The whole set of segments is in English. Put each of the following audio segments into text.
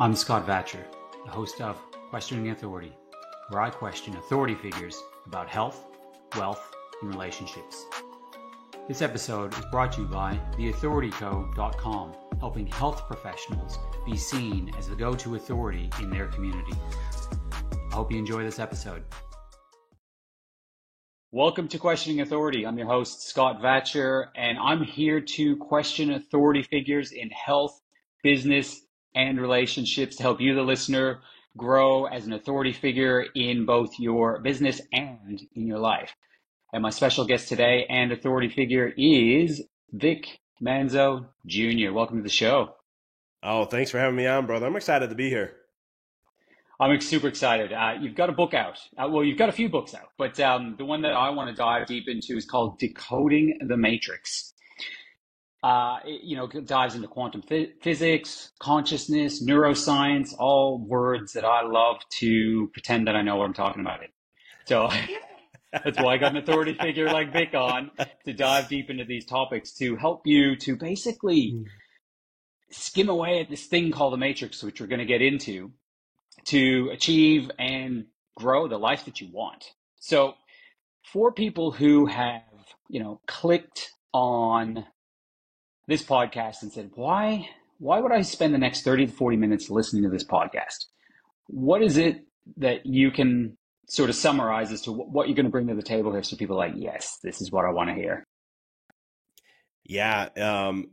I'm Scott Vatcher, the host of Questioning Authority, where I question authority figures about health, wealth, and relationships. This episode is brought to you by theauthorityco.com, helping health professionals be seen as the go-to authority in their community. I hope you enjoy this episode. Welcome to Questioning Authority. I'm your host, Scott Vatcher, and I'm here to question authority figures in health, business, and relationships to help you, the listener, grow as an authority figure in both your business and in your life. And my special guest today and authority figure is Vic Manzo Jr. Welcome to the show. Oh, thanks for having me on, brother. I'm excited to be here. I'm super excited. You've got a book out. Well, you've got a few books out, but the one that I want to dive deep into is called Decoding the Matrix. It dives into quantum physics, consciousness, neuroscience, all words that I love to pretend that I know what I'm talking about. So that's why I got an authority figure like Vic on to dive deep into these topics to help you to basically skim away at this thing called the Matrix, which we're going to get into, to achieve and grow the life that you want. So for people who have, clicked on this podcast and said, why would I spend the next 30 to 40 minutes listening to this podcast? What is it that you can sort of summarize as to what you're going to bring to the table here so people are like, yes, this is what I want to hear? Yeah.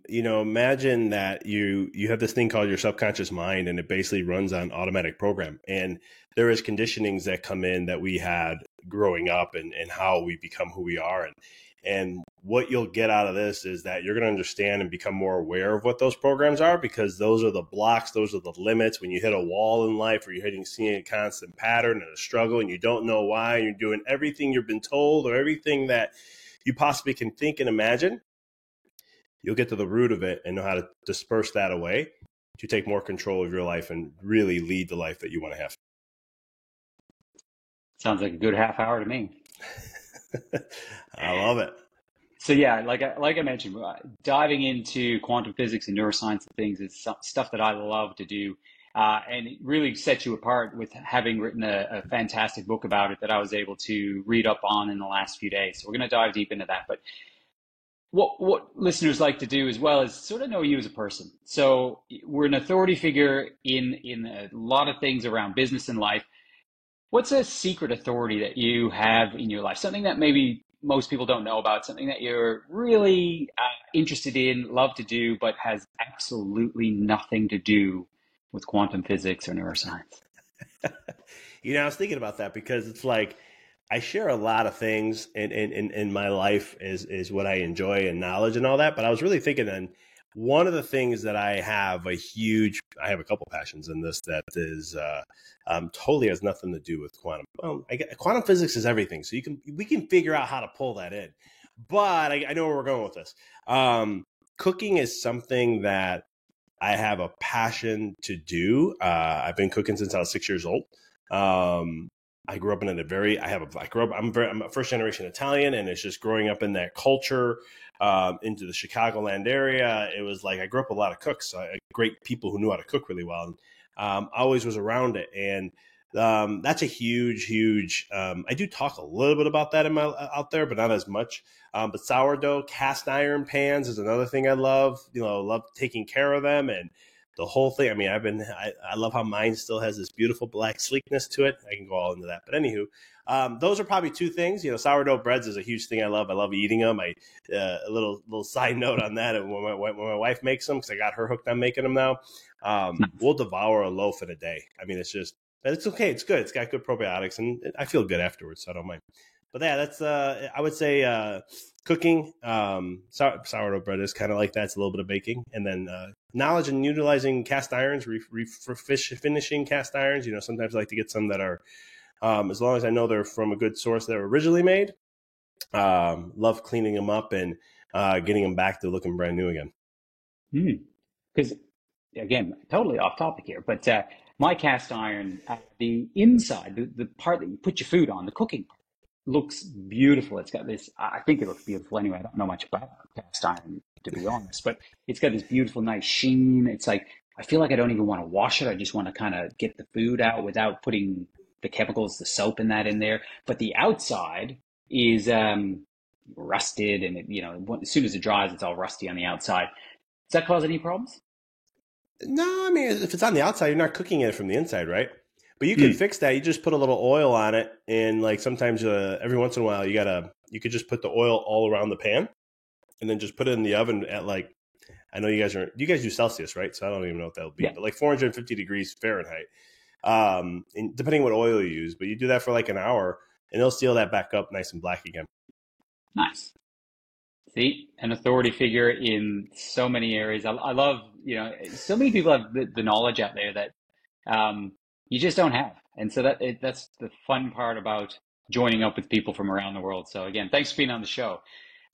Imagine that you have this thing called your subconscious mind, and it basically runs on automatic program. And there is conditionings that come in that we had growing up and how we become who we are. And what you'll get out of this is that you're going to understand and become more aware of what those programs are, because those are the blocks, those are the limits. When you hit a wall in life, or you're seeing a constant pattern and a struggle and you don't know why, and you're doing everything you've been told or everything that you possibly can think and imagine, you'll get to the root of it and know how to disperse that away to take more control of your life and really lead the life that you want to have. Sounds like a good half hour to me. I love it. So yeah, like I mentioned, diving into quantum physics and neuroscience and things is stuff that I love to do. And it really sets you apart with having written a fantastic book about it that I was able to read up on in the last few days. So we're going to dive deep into that. But what listeners like to do as well is sort of know you as a person. So we're an authority figure in a lot of things around business and life. What's a secret authority that you have in your life? Something that maybe most people don't know about, something that you're really interested in, love to do, but has absolutely nothing to do with quantum physics or neuroscience? I was thinking about that because it's like I share a lot of things in my life is what I enjoy and knowledge and all that. But I was really thinking, and one of the things that I have a couple passions in this that is totally has nothing to do with quantum. Quantum physics is everything, so we can figure out how to pull that in. But I know where we're going with this. Cooking is something that I have a passion to do. I've been cooking since I was 6 years old. I grew up in I'm a first generation Italian, and it's just growing up in that culture, into the Chicagoland area. It was like, I grew up with a lot of cooks, great people who knew how to cook really well. And I always was around it. And that's a huge, I do talk a little bit about that out there, but not as much. But sourdough, cast iron pans is another thing I love, love taking care of them. And the whole thing, I love how mine still has this beautiful black sleekness to it. I can go all into that. But anywho, those are probably two things. Sourdough breads is a huge thing I love. I love eating them. A little side note on that, when my wife makes them, because I got her hooked on making them now, we'll devour a loaf in a day. It's okay. It's good. It's got good probiotics, and I feel good afterwards, so I don't mind. But yeah, that's I would say cooking. Sourdough bread is kind of like that. It's a little bit of baking, and then knowledge and utilizing cast irons, finishing cast irons. Sometimes I like to get some that are, as long as I know they're from a good source that were originally made. Love cleaning them up and getting them back to looking brand new again. Because again, totally off topic here, but my cast iron, the inside, the part that you put your food on, the cooking part, looks beautiful. It's got this, I think it looks beautiful anyway. I don't know much about cast iron, to be honest, but it's got this beautiful, nice sheen. It's like I feel like I don't even want to wash it. I just want to kind of get the food out without putting the chemicals, the soap and that in there. But the outside is rusted, and as soon as it dries, it's all rusty on the outside. Does that cause any problems? No, I mean, if it's on the outside, you're not cooking it from the inside, right? But you can Mm. fix that. You just put a little oil on it, and like sometimes, every once in a while, you could just put the oil all around the pan, and then just put it in the oven at like, I know you guys do Celsius, right? So I don't even know what that would be, Yeah, but like 450 degrees Fahrenheit, and depending what oil you use. But you do that for like an hour, and it'll seal that back up nice and black again. nice. See, an authority figure in so many areas. I love, so many people have the knowledge out there that you just don't have. And so that's the fun part about joining up with people from around the world. So again, thanks for being on the show.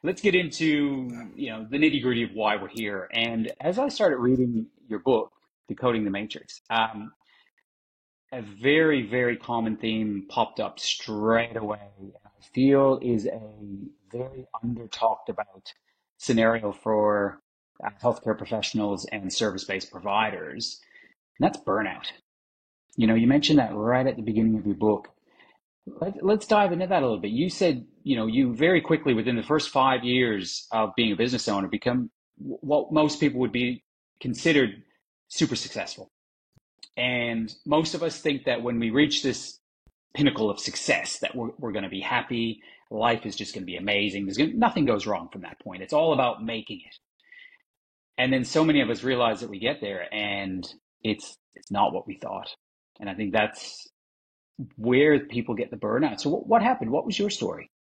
Let's get into, the nitty gritty of why we're here. And as I started reading your book, Decoding the Matrix, a very, very common theme popped up straight away. And I feel is a very under talked about scenario for healthcare professionals and service-based providers. And that's burnout. You mentioned that right at the beginning of your book. Let's dive into that a little bit. You said, you very quickly within the first 5 years of being a business owner become what most people would be considered super successful. And most of us think that when we reach this pinnacle of success, that we're going to be happy. Life is just going to be amazing. Nothing goes wrong from that point. It's all about making it. And then so many of us realize that we get there and it's not what we thought. And I think that's where people get the burnout. So what happened? What was your story?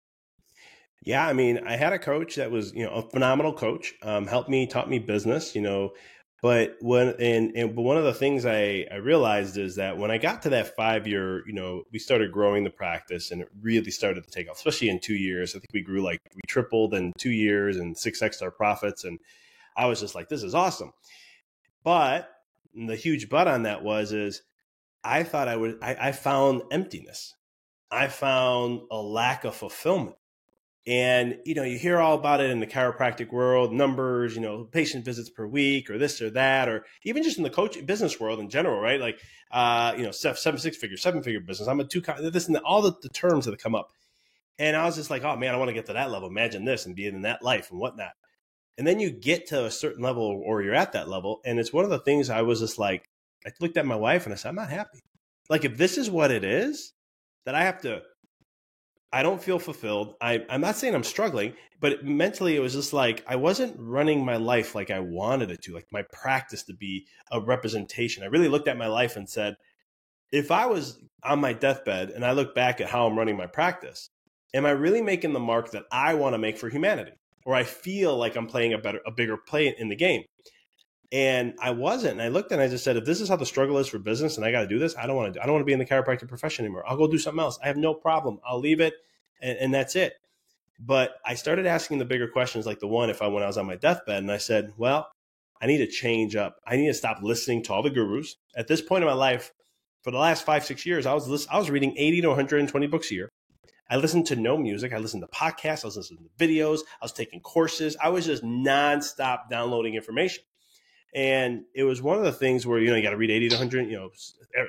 Yeah, I mean, I had a coach that was, a phenomenal coach. Helped me, taught me business. But but one of the things I realized is that when I got to that 5 year, we started growing the practice, and it really started to take off, especially in 2 years. I think we tripled in 2 years and 6x our profits, and I was just like, this is awesome. But the huge but on that is I thought I found emptiness. I found a lack of fulfillment. And, you hear all about it in the chiropractic world, numbers, patient visits per week or this or that, or even just in the coaching business world in general, right? Like, seven-figure business. I'm this and all the terms that come up. And I was just like, oh man, I want to get to that level. Imagine this and being in that life and whatnot. And then you get to a certain level, or you're at that level. And it's one of the things I was just like, I looked at my wife and I said, I'm not happy. Like, if this is what it is, that I don't feel fulfilled. I'm not saying I'm struggling, but mentally it was just like I wasn't running my life like I wanted it to, like my practice to be a representation. I really looked at my life and said, if I was on my deathbed and I look back at how I'm running my practice, am I really making the mark that I want to make for humanity? Or I feel like I'm playing a bigger play in the game. And I wasn't. And I looked and I just said, if this is how the struggle is for business and I got to do this, I don't want to be in the chiropractic profession anymore. I'll go do something else. I have no problem. I'll leave it. And that's it. But I started asking the bigger questions, like when I was on my deathbed, and I said, well, I need to change up. I need to stop listening to all the gurus. At this point in my life, for the last 5-6 years, I was reading 80 to 120 books a year. I listened to no music. I listened to podcasts. I was listening to videos. I was taking courses. I was just nonstop downloading information. And it was one of the things where, you got to read 80 to 100,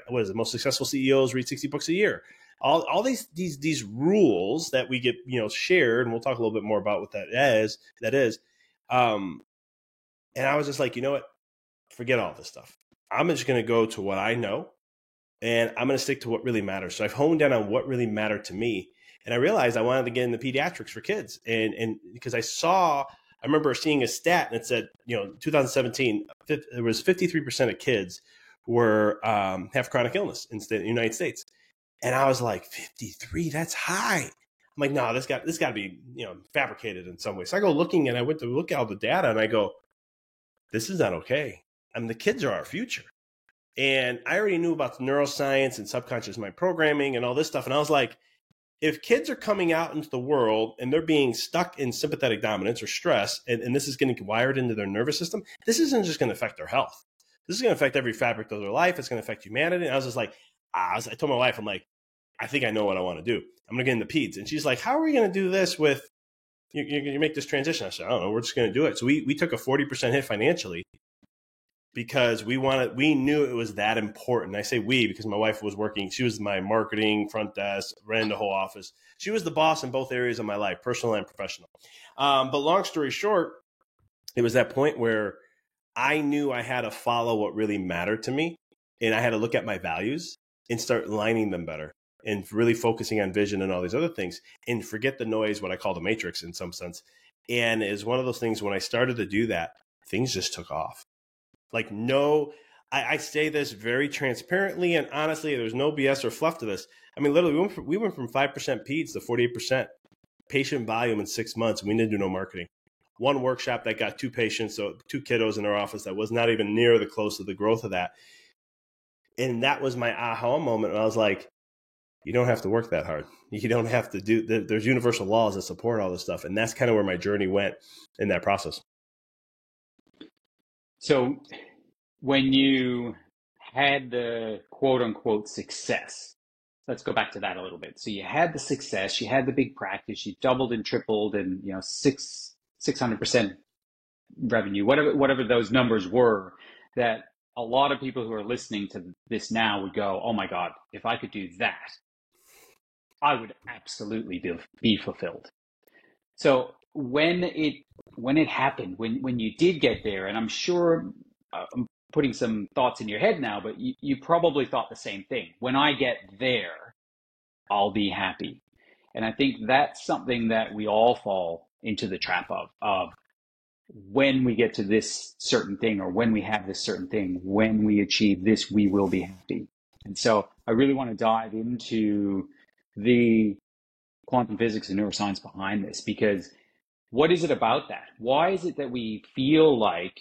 what is it? Most successful CEOs read 60 books a year. All these rules that we get, shared, and we'll talk a little bit more about what that is. And I was just like, you know what? Forget all this stuff. I'm just going to go to what I know, and I'm going to stick to what really matters. So I've honed down on what really mattered to me. And I realized I wanted to get into pediatrics for kids. And because I remember seeing a stat and it said, 2017, there was 53% of kids have chronic illness in the United States. And I was like, 53, that's high. I'm like, no, this got to be, fabricated in some way. So I go looking, and I went to look at all the data, and I go, this is not okay. I mean, the kids are our future. And I already knew about the neuroscience and subconscious mind programming and all this stuff. And I was like, if kids are coming out into the world and they're being stuck in sympathetic dominance or stress, and this is getting wired into their nervous system, this isn't just going to affect their health. This is going to affect every fabric of their life. It's going to affect humanity. And I was just like, I told my wife, I'm like, I think I know what I want to do. I'm going to get into peds. And she's like, how are we going to do this with, you make this transition? I said, I don't know. We're just going to do it. So we took a 40% hit financially. because we knew it was that important. I say we because my wife was working. She was my marketing front desk, ran the whole office. She was the boss in both areas of my life, personal and professional. But long story short, it was that point where I knew I had to follow what really mattered to me, and I had to look at my values and start aligning them better and really focusing on vision and all these other things and forget the noise, what I call the matrix in some sense. And it's one of those things when I started to do that, things just took off. Like, no, I say this very transparently and honestly, there's no BS or fluff to this. I mean, literally, we went from 5% peds to 48% patient volume in 6 months. And we didn't do no marketing. One workshop that got 2 patients, so 2 kiddos in our office that was not even near the close of the growth of that. And that was my aha moment. And I was like, you don't have to work that hard. You don't have to there's universal laws that support all this stuff. And that's kind of where my journey went in that process. So when you had the quote unquote success, let's go back to that a little bit. So you had the success, you had the big practice, you doubled and tripled and 600% revenue, whatever those numbers were, that a lot of people who are listening to this now would go, oh my God, if I could do that, I would absolutely be fulfilled. So when it happened, when you did get there, and I'm sure I'm putting some thoughts in your head now, but you probably thought the same thing. When I get there, I'll be happy. And I think that's something that we all fall into the trap of when we get to this certain thing, or when we have this certain thing, when we achieve this, we will be happy. And so I really want to dive into the quantum physics and neuroscience behind this, because what is it about that? Why is it that we feel like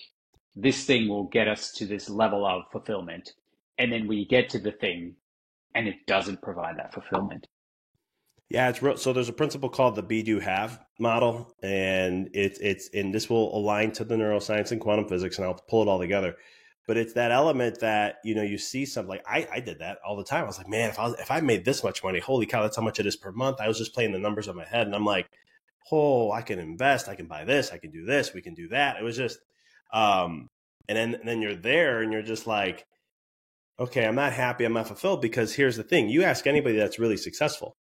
this thing will get us to this level of fulfillment, and then we get to the thing and it doesn't provide that fulfillment? Yeah, it's real. So there's a principle called the be do have model, and and this will align to the neuroscience and quantum physics, and I'll pull it all together. But it's that element that, you see something like I did that all the time. I was like, man, if I made this much money, holy cow, that's how much it is per month. I was just playing the numbers in my head, and I'm like, oh, I can invest, I can buy this, I can do this, we can do that. It was just, and then you're there, and you're just like, okay, I'm not happy, I'm not fulfilled, because here's the thing: you ask anybody that's really successful,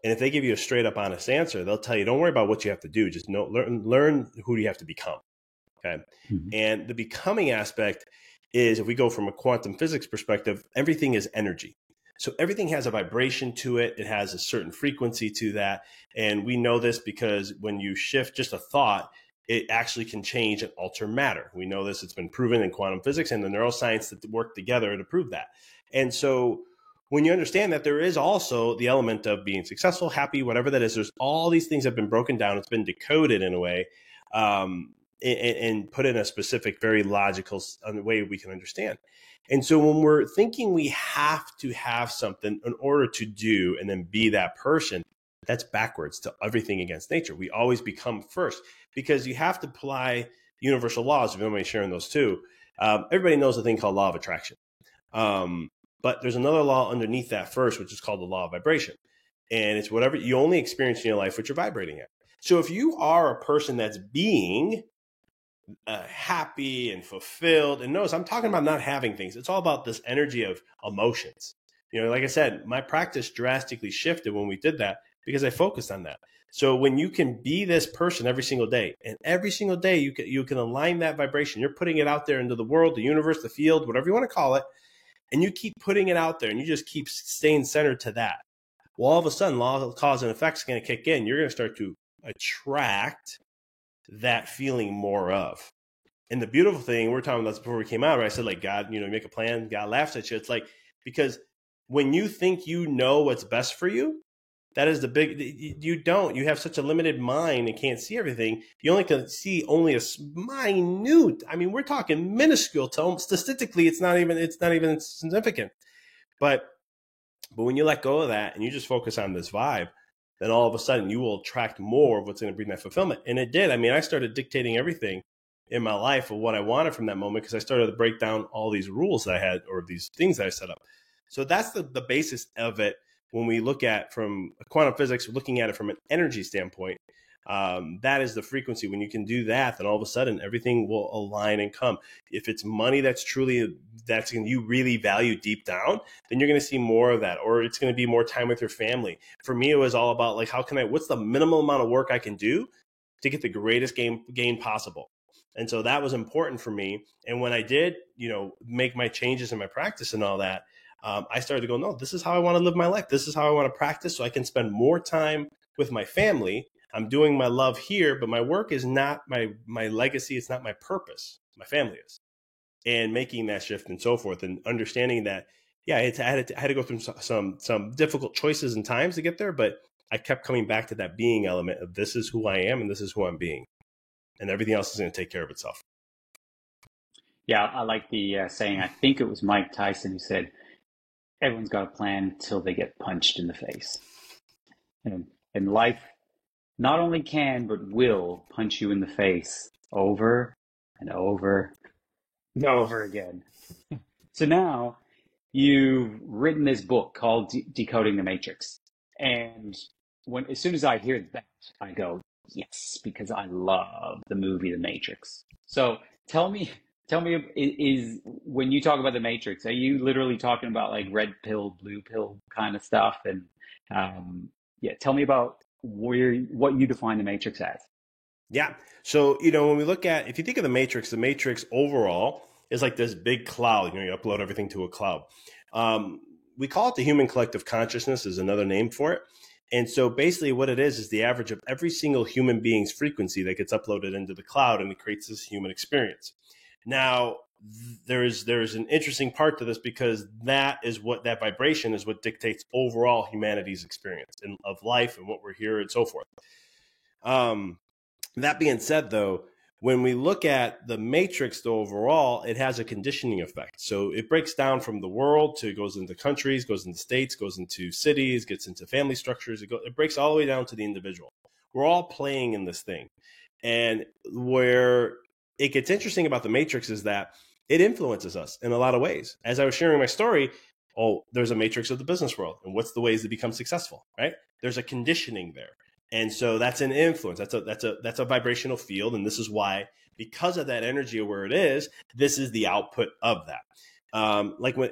and if they give you a straight up honest answer, they'll tell you, don't worry about what you have to do, just learn who you have to become. Okay, mm-hmm. And the becoming aspect is, if we go from a quantum physics perspective, everything is energy. So everything has a vibration to it. It has a certain frequency to that. And we know this because when you shift just a thought, it actually can change and alter matter. We know this. It's been proven in quantum physics and the neuroscience that work together to prove that. And so when you understand that there is also the element of being successful, happy, whatever that is, there's all these things that have been broken down. It's been decoded in a way and put in a specific, very logical way we can understand. And so when we're thinking we have to have something in order to do and then be that person, that's backwards to everything against nature. We always become first, because you have to apply universal laws. If anybody's sharing those too, everybody knows a thing called law of attraction. But there's another law underneath that first, which is called the law of vibration. And it's whatever you only experience in your life, what you're vibrating at. So if you are a person that's being happy and fulfilled, and notice I'm talking about not having things. It's all about this energy of emotions. Like I said, my practice drastically shifted when we did that because I focused on that. So when you can be this person every single day, and every single day you can align that vibration, you're putting it out there into the world, the universe, the field, whatever you want to call it, and you keep putting it out there and you just keep staying centered to that. Well, all of a sudden, law of cause and effect is going to kick in. You're going to start to attract that feeling more of. And the beautiful thing, we were talking about this before we came out, right? I said, like, God, you make a plan, God laughs at you. It's like, because when you think you know what's best for you, that is you don't. You have such a limited mind and can't see everything. You only can see only a minute. I mean, we're talking minuscule. Statistically, it's not even significant. But when you let go of that and you just focus on this vibe, then all of a sudden you will attract more of what's going to bring that fulfillment. And it did. I mean, I started dictating everything in my life of what I wanted from that moment, because I started to break down all these rules that I had, or these things that I set up. So that's the basis of it. When we look at from quantum physics, looking at it from an energy standpoint, That is the frequency. When you can do that, then all of a sudden everything will align and come. If it's money that's you really value deep down, then you're going to see more of that, or it's going to be more time with your family. For me, it was all about like, what's the minimal amount of work I can do to get the greatest gain possible. And so that was important for me. And when I did, make my changes in my practice and all that, I started to go, no, this is how I want to live my life. This is how I want to practice so I can spend more time with my family. I'm doing my love here, but my work is not my legacy. It's not my purpose. My family is. And making that shift and so forth, and understanding that, yeah, I had to go through some difficult choices and times to get there, but I kept coming back to that being element of this is who I am and this is who I'm being. And everything else is going to take care of itself. Yeah, I like the saying, I think it was Mike Tyson who said, everyone's got a plan till they get punched in the face. And life not only can, but will punch you in the face over and over and over again. So now you've written this book called Decoding the Matrix. And as soon as I hear that, I go, yes, because I love the movie The Matrix. So tell me, is when you talk about The Matrix, are you literally talking about like red pill, blue pill kind of stuff? And tell me about what you define The Matrix as. Yeah. So, when we look at, if you think of the Matrix overall is like this big cloud. You upload everything to a cloud. We call it the human collective consciousness is another name for it. And so basically what it is the average of every single human being's frequency that gets uploaded into the cloud, and it creates this human experience. Now, there's an interesting part to this, because that vibration is what dictates overall humanity's experience of life and what we're here and so forth. That being said, though, when we look at the Matrix, though, overall, it has a conditioning effect. So it breaks down from the world goes into countries, goes into states, goes into cities, gets into family structures. It breaks all the way down to the individual. We're all playing in this thing. And where it gets interesting about the Matrix is that it influences us in a lot of ways. As I was sharing my story, there's a matrix of the business world. And what's the ways to become successful, right? There's a conditioning there. And so that's an influence. That's a vibrational field. And this is why, because of that energy of where it is, this is the output of that.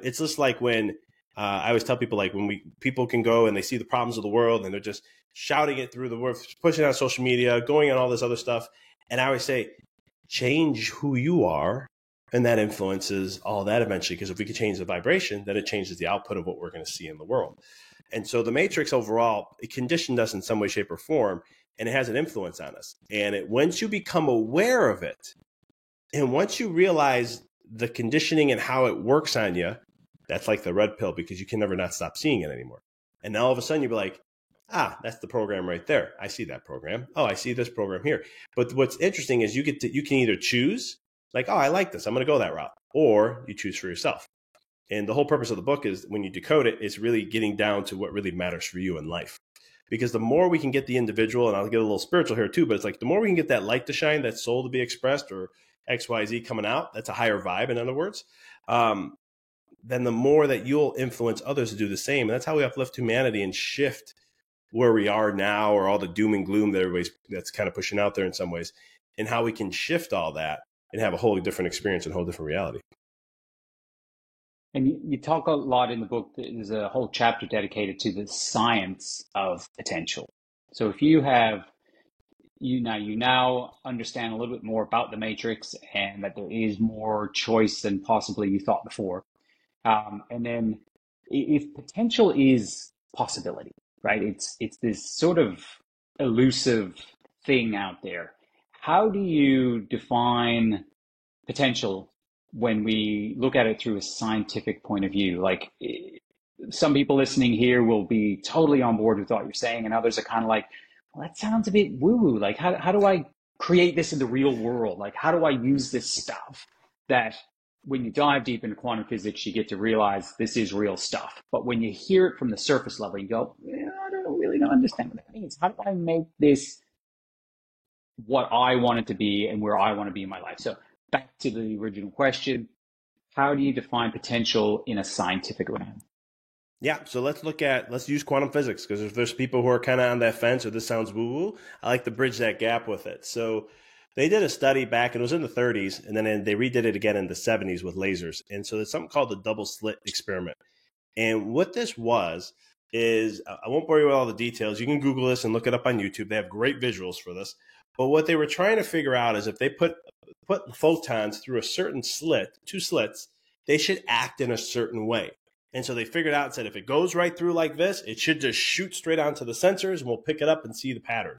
It's just like when I always tell people, like when people can go and they see the problems of the world and they're just shouting it through the world, pushing it on social media, going on all this other stuff. And I always say, change who you are. And that influences all that eventually, because if we could change the vibration, then it changes the output of what we're going to see in the world. And so the Matrix overall, it conditioned us in some way, shape, or form, and it has an influence on us. And once you become aware of it, and once you realize the conditioning and how it works on you, that's like the red pill, because you can never not stop seeing it anymore. And now all of a sudden you'll be like, that's the program right there. I see that program. Oh, I see this program here. But what's interesting is you can either choose, like, I like this, I'm going to go that route, or you choose for yourself. And the whole purpose of the book is, when you decode it, it's really getting down to what really matters for you in life. Because the more we can get the individual, and I'll get a little spiritual here too, but it's like the more we can get that light to shine, that soul to be expressed, or XYZ coming out, that's a higher vibe, in other words, then the more that you'll influence others to do the same. And that's how we uplift humanity and shift where we are now, or all the doom and gloom that that's kind of pushing out there in some ways, and how we can shift all that and have a wholly different experience and a whole different reality. And you talk a lot in the book, there's a whole chapter dedicated to the science of potential. So if you now understand a little bit more about the Matrix, and that there is more choice than possibly you thought before. And then if potential is possibility, right? It's this sort of elusive thing out there. How do you define potential when we look at it through a scientific point of view? Like, some people listening here will be totally on board with what you're saying, and others are kind of like, well, that sounds a bit woo-woo. Like, how do I create this in the real world? Like, how do I use this stuff that when you dive deep into quantum physics, you get to realize this is real stuff. But when you hear it from the surface level, you go, I don't understand what that means. How do I make this what I want it to be and where I want to be in my life? So back to the original question, how do you define potential in a scientific realm? Yeah, so let's use quantum physics, because if there's people who are kind of on that fence or this sounds woo-woo, I like to bridge that gap with it. So they did a study back, and it was in the 30s, and then they redid it again in the 70s with lasers. And so there's something called the double slit experiment. And what this was is, I won't bore you with all the details. You can Google this and look it up on YouTube. They have great visuals for this. But what they were trying to figure out is if they put photons through a certain slit, two slits, they should act in a certain way. And so they figured out and said, if it goes right through like this, it should just shoot straight onto the sensors and we'll pick it up and see the pattern.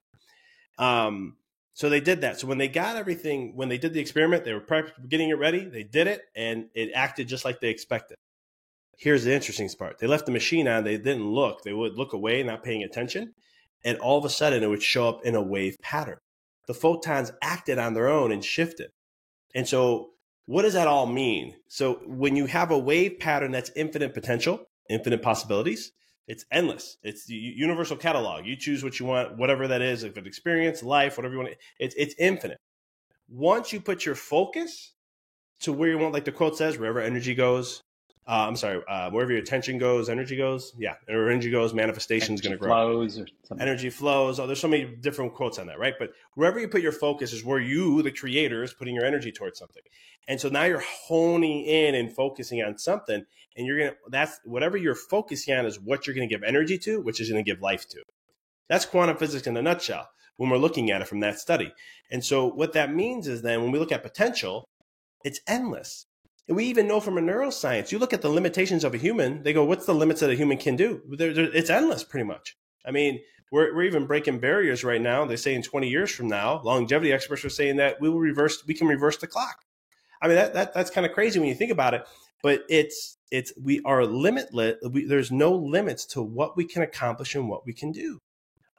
So they did that. So when they got everything, when they did the experiment, they were getting it ready. They did it and it acted just like they expected. Here's the interesting part. They left the machine on. They didn't look. They would look away, not paying attention. And all of a sudden it would show up in a wave pattern. The photons acted on their own and shifted. And so what does that all mean? So when you have a wave pattern that's infinite potential, infinite possibilities, it's endless. It's the universal catalog. You choose what you want, whatever that is, if it's experience, life, whatever you want. It's infinite. Once you put your focus to where you want, like the quote says, wherever energy goes, wherever your attention goes, energy goes. Yeah, wherever energy goes, manifestation is going to grow. Flows or something. Energy flows. Oh, there's so many different quotes on that, right? But wherever you put your focus is where you, the creator, is putting your energy towards something. And so now you're honing in and focusing on something, and that's whatever you're focusing on is what you're going to give energy to, which is going to give life to. That's quantum physics in a nutshell when we're looking at it from that study. And so what that means is then when we look at potential, it's endless. And we even know from a neuroscience, you look at the limitations of a human, they go, what's the limits that a human can do? It's endless pretty much. I mean, we're even breaking barriers right now. They say in 20 years from now, longevity experts are saying that we can reverse the clock. I mean, that's kind of crazy when you think about it, but we are limitless. There's no limits to what we can accomplish and what we can do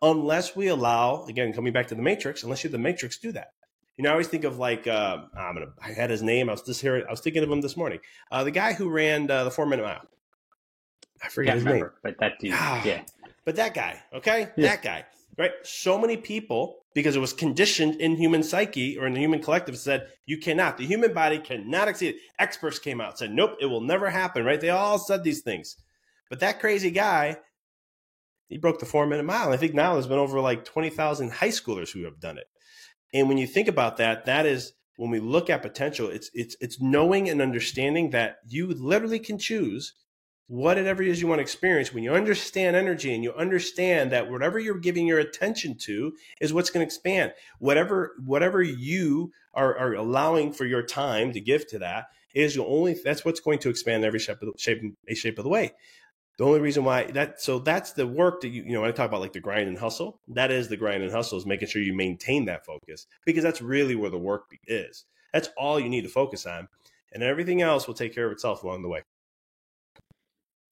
unless we allow, again, coming back to the Matrix, unless you the Matrix do that. You know, I always think of like, I had his name. I was thinking of him this morning. The guy who ran the 4-minute mile. I forget his name. But that dude, yeah. But that guy, okay? Yeah. That guy, right? So many people, because it was conditioned in human psyche or in the human collective, said, you cannot. The human body cannot exceed it. Experts came out and said, nope, it will never happen, right? They all said these things. But that crazy guy, he broke the 4-minute mile. And I think now there's been over like 20,000 high schoolers who have done it. And when you think about that, that is when we look at potential, it's knowing and understanding that you literally can choose whatever it is you want to experience. When you understand energy and you understand that whatever you're giving your attention to is what's going to expand. Whatever you are allowing for your time to give to that that's what's going to expand every shape of the way. The only reason why that's the work that when I talk about like the grind and hustle, that is the grind and hustle, is making sure you maintain that focus, because that's really where the work is. That's all you need to focus on, and everything else will take care of itself along the way.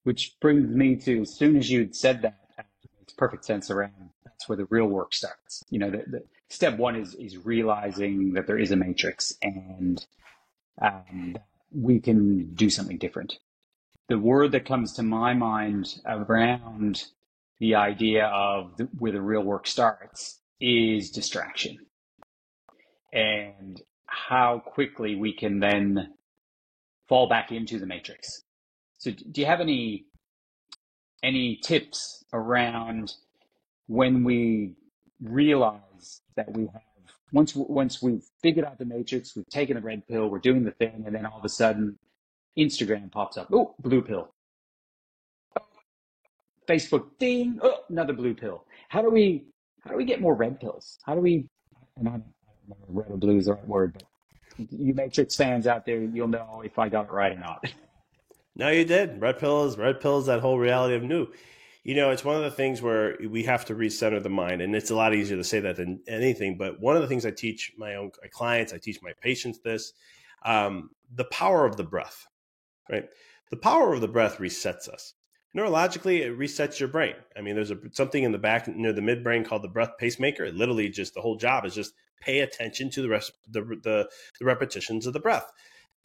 Which brings me to, as soon as you'd said that, it makes perfect sense around that's where the real work starts. You know, the step one is realizing that there is a matrix and we can do something different. The word that comes to my mind around the idea of where the real work starts is distraction, and how quickly we can then fall back into the matrix. So do you have any tips around when we realize that we have, once we've figured out the matrix, we've taken the red pill, we're doing the thing, and then all of a sudden Instagram pops up. Oh, blue pill. Facebook, ding. Oh, another blue pill. How do we get more red pills? How do we? And I don't know if red or blue is the right word, but you Matrix fans out there, you'll know if I got it right or not. No, you did. Red pills. That whole reality of new. You know, it's one of the things where we have to recenter the mind, and it's a lot easier to say that than anything. But one of the things I teach my clients, I teach my patients this, the power of the breath. Right. The power of the breath resets us. Neurologically, it resets your brain. I mean, there's something in the back near the midbrain called the breath pacemaker. It literally just, the whole job is just pay attention to the repetitions of the breath.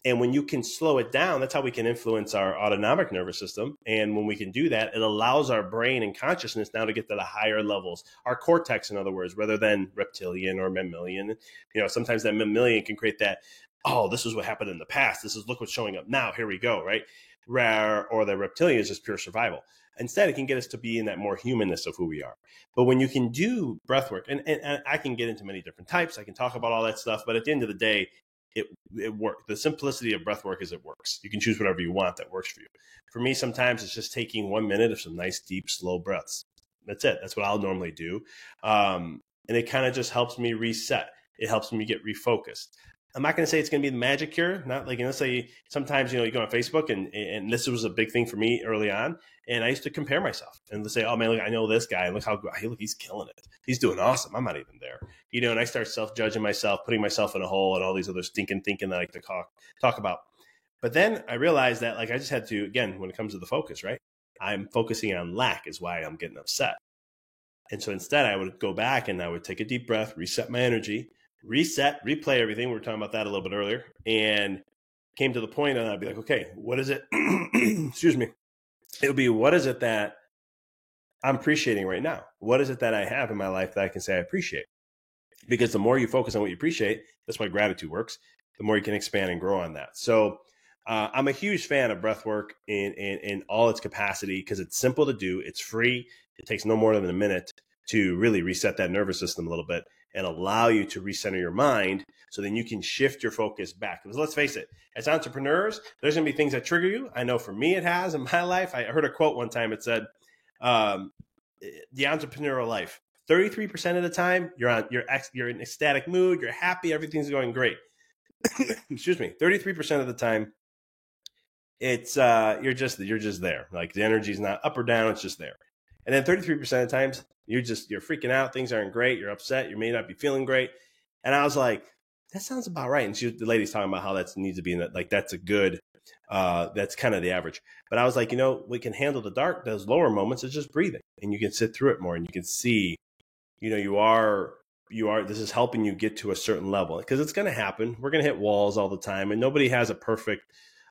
And when you can slow it down, that's how we can influence our autonomic nervous system. And when we can do that, it allows our brain and consciousness now to get to the higher levels. Our cortex, in other words, rather than reptilian or mammalian. You know, sometimes that mammalian can create that, oh, this is what happened in the past. Look what's showing up now. Here we go, right? rare, or the reptilian is just pure survival. Instead, it can get us to be in that more humanness of who we are. But when you can do breath work, and I can get into many different types, I can talk about all that stuff, but at the end of the day, it works. The simplicity of breath work is it works. You can choose whatever you want that works for you. For me, sometimes it's just taking 1 minute of some nice, deep, slow breaths. That's it. That's what I'll normally do. And it kind of just helps me reset. It helps me get refocused. I'm not going to say it's going to be the magic cure. Not like, let's say sometimes, you go on Facebook and this was a big thing for me early on. And I used to compare myself and say, oh man, look, I know this guy. Look how good. Hey, look, he's killing it. He's doing awesome. I'm not even there. And I start self-judging myself, putting myself in a hole and all these other stinking thinking that I like to talk about. But then I realized that I just had to, again, when it comes to the focus, right? I'm focusing on lack is why I'm getting upset. And so instead I would go back and I would take a deep breath, reset my energy, replay everything. We were talking about that a little bit earlier, and came to the point and I'd be like, okay, what is it? Excuse me. It would be, what is it that I'm appreciating right now? What is it that I have in my life that I can say I appreciate? Because the more you focus on what you appreciate, that's why gratitude works, the more you can expand and grow on that. So I'm a huge fan of breath work in all its capacity because it's simple to do. It's free. It takes no more than a minute to really reset that nervous system a little bit and allow you to recenter your mind so then you can shift your focus back. Because let's face it, as entrepreneurs, there's going to be things that trigger you. I know for me it has in my life. I heard a quote one time. It said, the entrepreneurial life, 33% of the time, you're in ecstatic mood, you're happy, everything's going great. Excuse me, 33% of the time, it's you're just there. Like the energy's not up or down, it's just there. And then 33% of the times, you're freaking out, things aren't great, you're upset, you may not be feeling great. And I was like, that sounds about right. And the lady's talking about how that needs to be that's a good, that's kind of the average. But I was like, we can handle those lower moments. It's just breathing, and you can sit through it more, and you can see, this is helping you get to a certain level, because it's going to happen. We're going to hit walls all the time, and nobody has a perfect,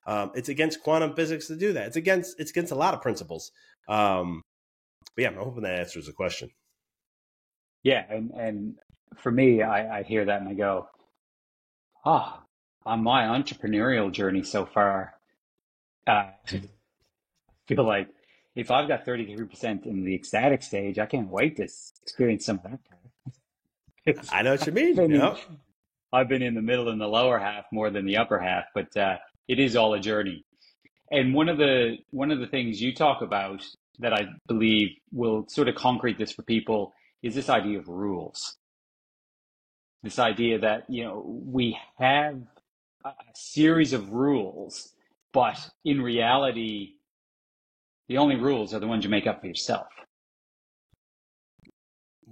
it's against quantum physics to do that. It's against a lot of principles. But yeah, I'm hoping that answers the question. Yeah. And for me, I hear that and I go, on my entrepreneurial journey so far, I feel like if I've got 33% in the ecstatic stage, I can't wait to experience some of that. I know what you mean. I've been in the middle and the lower half more than the upper half, but it is all a journey. And one of the things you talk about that I believe will sort of concrete this for people is this idea of rules. This idea that, we have a series of rules, but in reality, the only rules are the ones you make up for yourself.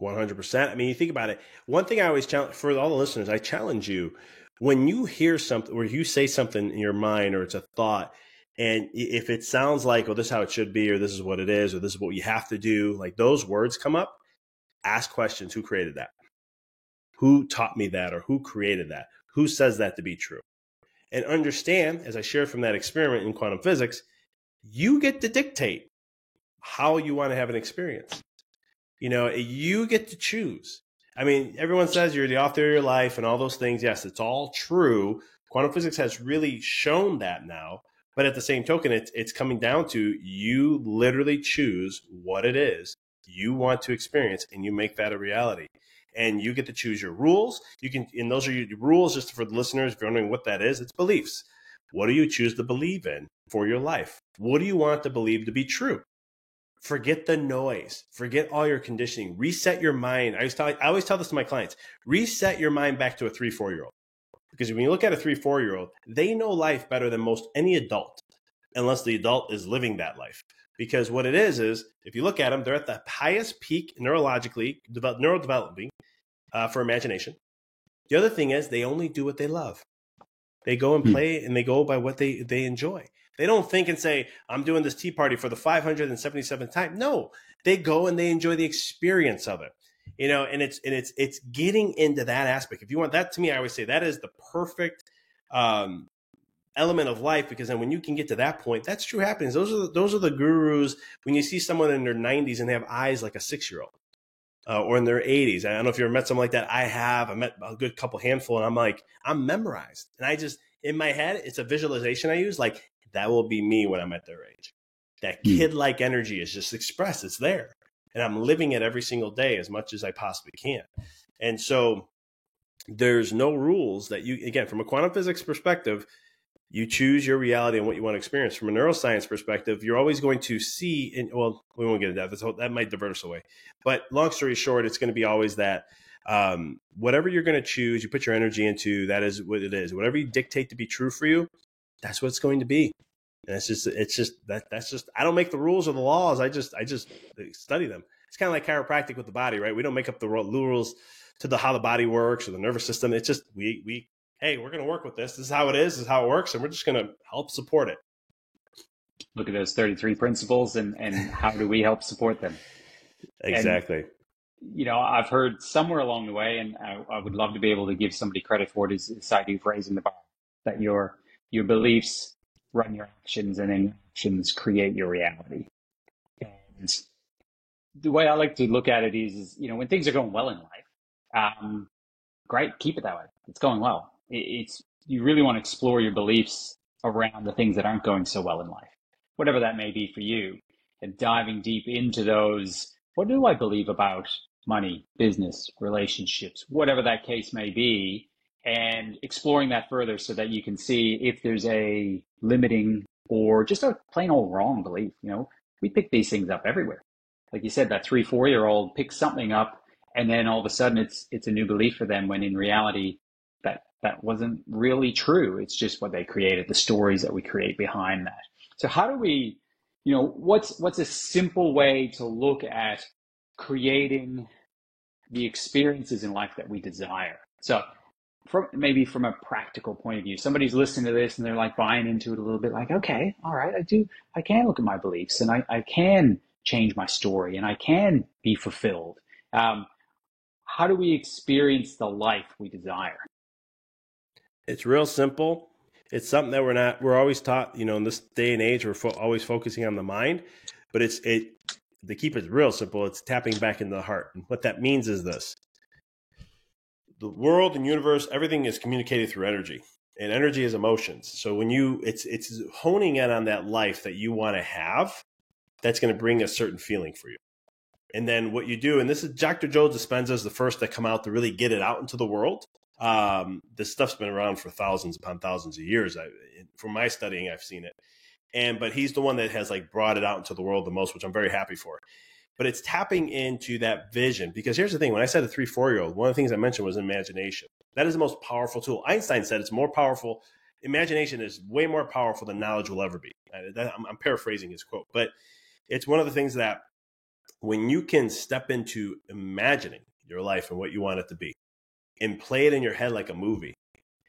100%. I mean, you think about it. One thing I always challenge for all the listeners, I challenge you, when you hear something or you say something in your mind or it's a thought, and if it sounds like, this is how it should be, or this is what it is, or this is what you have to do, like those words come up, ask questions. Who created that? Who taught me that? Or who created that? Who says that to be true? And understand, as I shared from that experiment in quantum physics, you get to dictate how you want to have an experience. You get to choose. I mean, everyone says you're the author of your life and all those things. Yes, it's all true. Quantum physics has really shown that now. But at the same token, it's coming down to you literally choose what it is you want to experience, and you make that a reality. And you get to choose your rules. And those are your rules, just for the listeners, if you're wondering what that is, it's beliefs. What do you choose to believe in for your life? What do you want to believe to be true? Forget the noise. Forget all your conditioning. Reset your mind. I always tell this to my clients. Reset your mind back to a 3-4-year-old. Because when you look at a 3-4-year-old, they know life better than most any adult, unless the adult is living that life. Because what it is if you look at them, they're at the highest peak neurologically, neurodeveloping for imagination. The other thing is they only do what they love. They go and play, and they go by what they enjoy. They don't think and say, I'm doing this tea party for the 577th time. No, they go and they enjoy the experience of it. And it's getting into that aspect. If you want that, to me, I always say that is the perfect element of life, because then when you can get to that point, that's true happiness. Those are the gurus. When you see someone in their 90s and they have eyes like a 6-year-old, or in their 80s. I don't know if you ever met someone like that. I met a good handful, and I'm memorized. And in my head, it's a visualization I use. Like, that will be me when I'm at their age. That kid-like energy is just expressed. It's there. And I'm living it every single day as much as I possibly can. And so there's no rules that you, again, from a quantum physics perspective, you choose your reality and what you want to experience. From a neuroscience perspective, you're always going to see, well, we won't get into that. That might divert us away. But long story short, it's going to be always that whatever you're going to choose, you put your energy into, that is what it is. Whatever you dictate to be true for you, that's what it's going to be. And that's just, I don't make the rules or the laws. I just study them. It's kind of like chiropractic with the body, right? We don't make up the rules to how the body works or the nervous system. It's just, hey, we're going to work with this. This is how it is. This is how it works. And we're just going to help support it. Look at those 33 principles and how do we help support them? Exactly. And, I've heard somewhere along the way, and I would love to be able to give somebody credit for it, is this idea of raising the bar, that your beliefs run your actions and then your actions create your reality. And the way I like to look at it is when things are going well in life, great, keep it that way. It's going well. You really want to explore your beliefs around the things that aren't going so well in life, whatever that may be for you, and diving deep into those. What do I believe about money, business, relationships, whatever that case may be, and exploring that further so that you can see if there's a limiting or just a plain old wrong belief. We pick these things up everywhere. Like you said, that 3-4-year-old picks something up, and then all of a sudden it's a new belief for them, when in reality that wasn't really true. It's just what they created, the stories that we create behind that. So how do we, what's a simple way to look at creating the experiences in life that we desire? So from a practical point of view, somebody's listening to this and they're like buying into it a little bit, like, okay, all right, I can look at my beliefs and I can change my story and I can be fulfilled. How do we experience the life we desire? It's real simple. It's something that we're always taught, in this day and age, we're always focusing on the mind, but to keep it real simple, it's tapping back into the heart. And what that means is this: the world and universe, everything is communicated through energy, and energy is emotions. So when it's honing in on that life that you want to have, that's going to bring a certain feeling for you. And then what you do, and this is Dr. Joe Dispenza is the first to come out to really get it out into the world. This stuff's been around for thousands upon thousands of years. From my studying, I've seen it. But he's the one that has brought it out into the world the most, which I'm very happy for. But it's tapping into that vision, because here's the thing. When I said a 3-4-year-old, one of the things I mentioned was imagination. That is the most powerful tool. Einstein said it's more powerful. Imagination is way more powerful than knowledge will ever be. I'm paraphrasing his quote, but it's one of the things that when you can step into imagining your life and what you want it to be and play it in your head like a movie,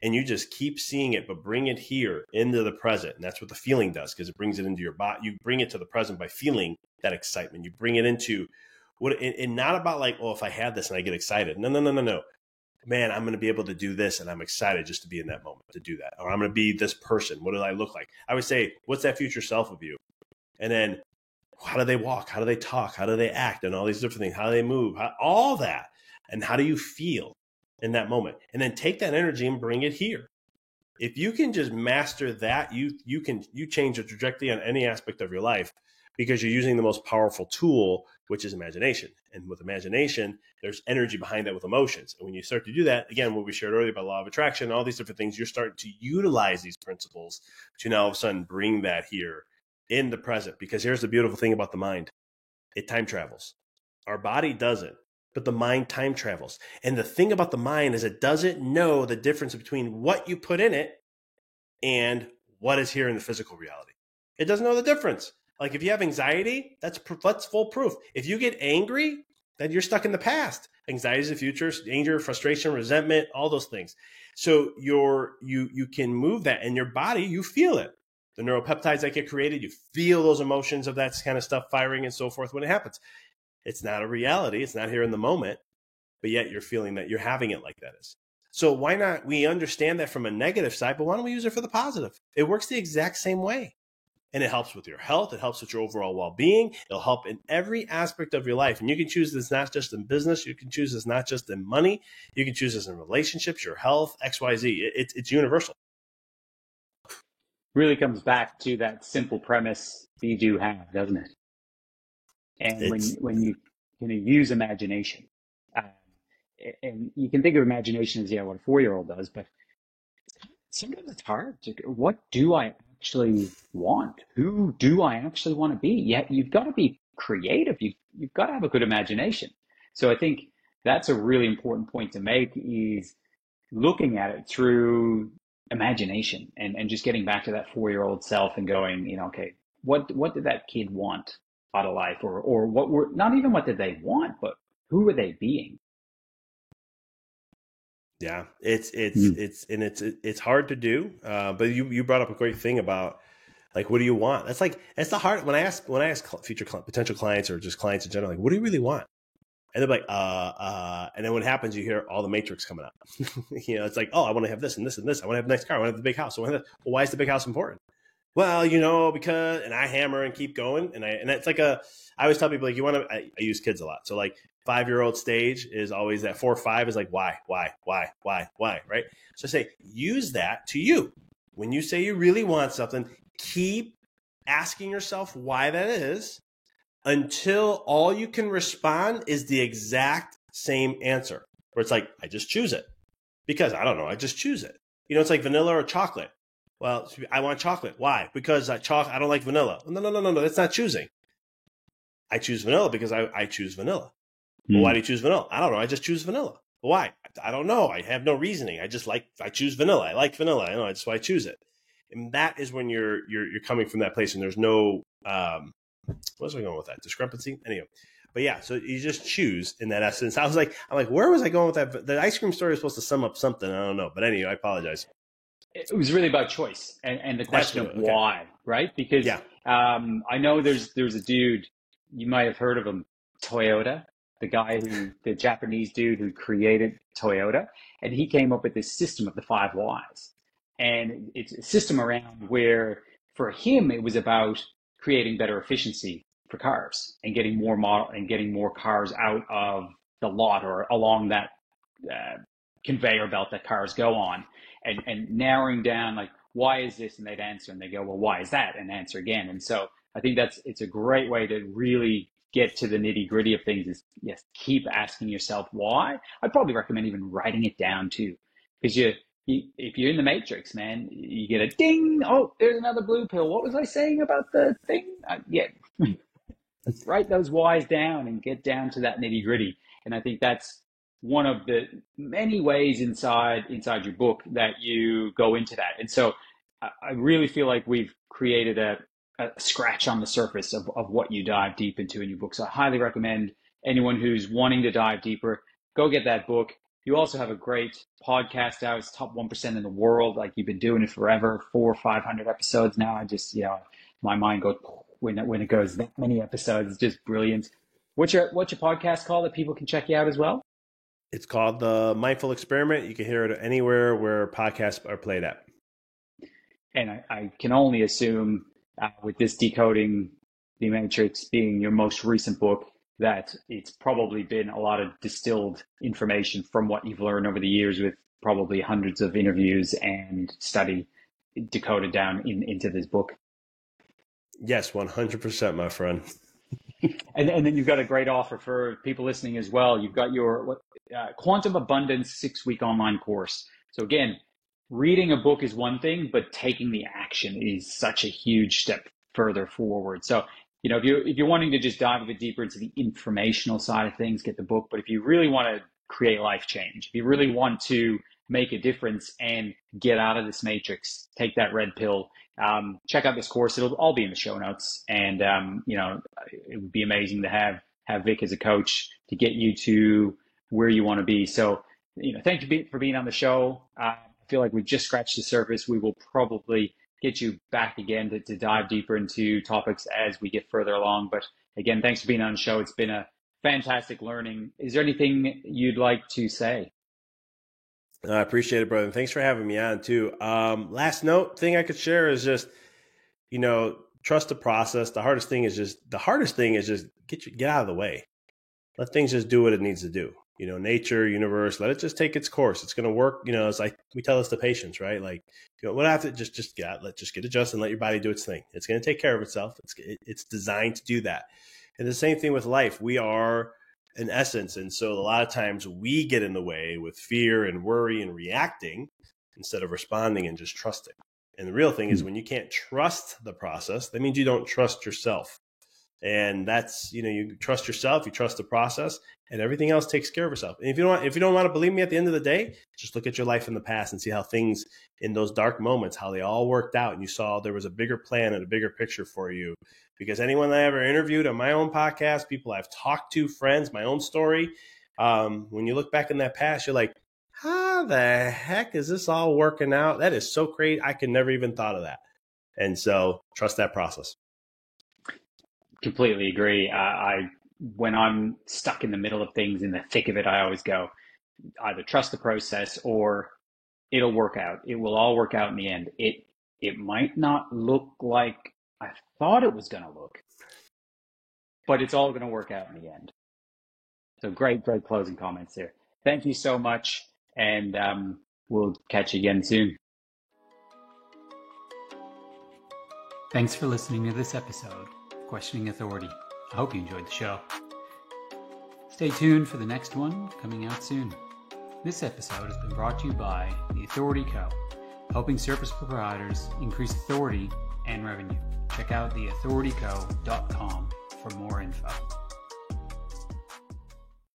and you just keep seeing it, but bring it here into the present. And that's what the feeling does, because it brings it into your body. You bring it to the present by feeling that excitement. You bring it into and not about if I had this and I get excited. No. Man, I'm going to be able to do this, and I'm excited just to be in that moment to do that. Or I'm going to be this person. What do I look like? I would say, what's that future self of you? And then how do they walk? How do they talk? How do they act? And all these different things. How do they move? All that. And how do you feel in that moment? And then take that energy and bring it here. If you can just master that, you change the trajectory on any aspect of your life, because you're using the most powerful tool, which is imagination. And with imagination, there's energy behind that with emotions. And when you start to do that, again, what we shared earlier about law of attraction, all these different things, you're starting to utilize these principles to now all of a sudden bring that here in the present. Because here's the beautiful thing about the mind. It time travels. Our body doesn't, but the mind time travels. And the thing about the mind is it doesn't know the difference between what you put in it and what is here in the physical reality. It doesn't know the difference. Like if you have anxiety, that's full proof. If you get angry, then you're stuck in the past. Anxiety is the future, anger, frustration, resentment, all those things. So you can move that in your body, you feel it. The neuropeptides that get created, you feel those emotions of that kind of stuff firing and so forth when it happens. It's not a reality. It's not here in the moment, but yet you're feeling that you're having it like that is. So why not? We understand that from a negative side, but why don't we use it for the positive? It works the exact same way. And it helps with your health. It helps with your overall well-being. It'll help in every aspect of your life. And you can choose this not just in business. You can choose this not just in money. You can choose this in relationships, your health, XYZ. It's universal. really comes back to that simple premise be, do, have, doesn't it? And It's when you use imagination, um, and you can think of imagination as, yeah, what a 4-year-old does, but sometimes it's hard to, what do I actually want? Who do I actually want to be? Yet you've got to be creative. You've got to have a good imagination. So I think that's a really important point to make, is looking at it through imagination, and just getting back to that 4-year-old self and going, okay, what did that kid want out of life? Or what were, not even what did they want, but who were they being? yeah, it's Mm. it's hard to do. But you brought up a great thing about, like, what do you want? That's the hard, when I ask potential clients, or just clients in general, like, what do you really want? And they're like, and then what happens, you hear all the matrix coming up. It's like, oh, I want to have this and this and this. I want to have a nice car. I want to have the big house. Well, why is the big house important? Well, because, and I hammer and keep going. And it's like I always tell people, like, I use kids a lot. So like 5-year-old stage is always that 4 or 5 is like, why, right? So I say, use that to you. When you say you really want something, keep asking yourself why that is, until all you can respond is the exact same answer, where it's like, I just choose it because I don't know. I just choose it. It's like vanilla or chocolate. Well, I want chocolate. Why? Because I don't like vanilla. No. That's not choosing. I choose vanilla because I choose vanilla. Well, why do you choose vanilla? I don't know. I just choose vanilla. Why? I don't know. I have no reasoning. I choose vanilla. I like vanilla. I know. That's why I choose it. And that is when you're coming from that place, and there's no what was I going with that? Discrepancy? Anyway. But yeah, so you just choose in that essence. I'm like, where was I going with that? The ice cream story is supposed to sum up something. I don't know. But anyway, I apologize. It was really about choice and the That's question what of okay. why, right? Because Yeah. I know there's a dude, you might have heard of him, Toyota, the Japanese dude who created Toyota, and he came up with this system of the 5 whys. And it's a system around where, for him, it was about creating better efficiency for cars and getting more cars out of the lot or along that uh, conveyor belt that cars go on, and narrowing down, like, why is this? And they'd answer, and they go, well, why is that? And answer again. And so I think it's a great way to really get to the nitty gritty of things, is, yes, keep asking yourself why. I'd probably recommend even writing it down too, because if you're in the matrix, man, you get a ding. Oh, there's another blue pill. What was I saying about the thing? Yeah. Write those whys down and get down to that nitty gritty. And I think that's one of the many ways inside your book that you go into that. And so I really feel like we've created a scratch on the surface of what you dive deep into in your book. So I highly recommend anyone who's wanting to dive deeper, go get that book. You also have a great podcast out. It's top 1% in the world. Like, you've been doing it forever, 400 or 500 episodes now. I just, my mind goes when it goes that many episodes. It's just brilliant. What's your podcast called that people can check you out as well? It's called The Mindful Experiment. You can hear it anywhere where podcasts are played at. And I can only assume, with this Decoding the Matrix being your most recent book, that it's probably been a lot of distilled information from what you've learned over the years, with probably hundreds of interviews and study decoded down into this book. Yes, 100%, my friend. And then you've got a great offer for people listening as well. You've got your Quantum Abundance 6-week online course. So again, reading a book is one thing, but taking the action is such a huge step further forward. So, if you're wanting to just dive a bit deeper into the informational side of things, get the book. But if you really want to create life change, if you really want to make a difference and get out of this matrix, take that red pill, check out this course. It'll all be in the show notes. And, it would be amazing to have Vic as a coach to get you to where you want to be. So, thank you for being on the show. I feel like we've just scratched the surface. We will probably get you back again to dive deeper into topics as we get further along. But again, thanks for being on the show. It's been a fantastic learning. Is there anything you'd like to say? I appreciate it, brother. And thanks for having me on too. Last thing I could share is just, trust the process. The hardest thing is just get out of the way. Let things just do what it needs to do. nature, universe, let it just take its course. It's going to work. It's like we tell this to patients, right? Like, what have to just get adjusted and let your body do its thing. It's going to take care of itself. It's designed to do that. And the same thing with life. We are an essence. And so a lot of times we get in the way with fear and worry and reacting instead of responding and just trusting. And the real thing is when you can't trust the process, that means you don't trust yourself. And that's, you trust yourself, you trust the process, and everything else takes care of itself. And if you don't want to believe me at the end of the day, just look at your life in the past and see how things in those dark moments, how they all worked out. And you saw there was a bigger plan and a bigger picture for you. Because anyone I ever interviewed on my own podcast, people I've talked to, friends, my own story, when you look back in that past, you're like, how the heck is this all working out? That is so crazy. I could never even thought of that. And so trust that process. Completely agree. When I'm stuck in the middle of things, in the thick of it, I always go, either trust the process or it'll work out. It will all work out in the end. It might not look like I thought it was going to look, but it's all going to work out in the end. So great closing comments there. Thank you so much. And we'll catch you again soon. Thanks for listening to this episode of Questioning Authority. I hope you enjoyed the show. Stay tuned for the next one coming out soon. This episode has been brought to you by The Authority Co., helping service providers increase authority and revenue. Check out theauthorityco.com for more info.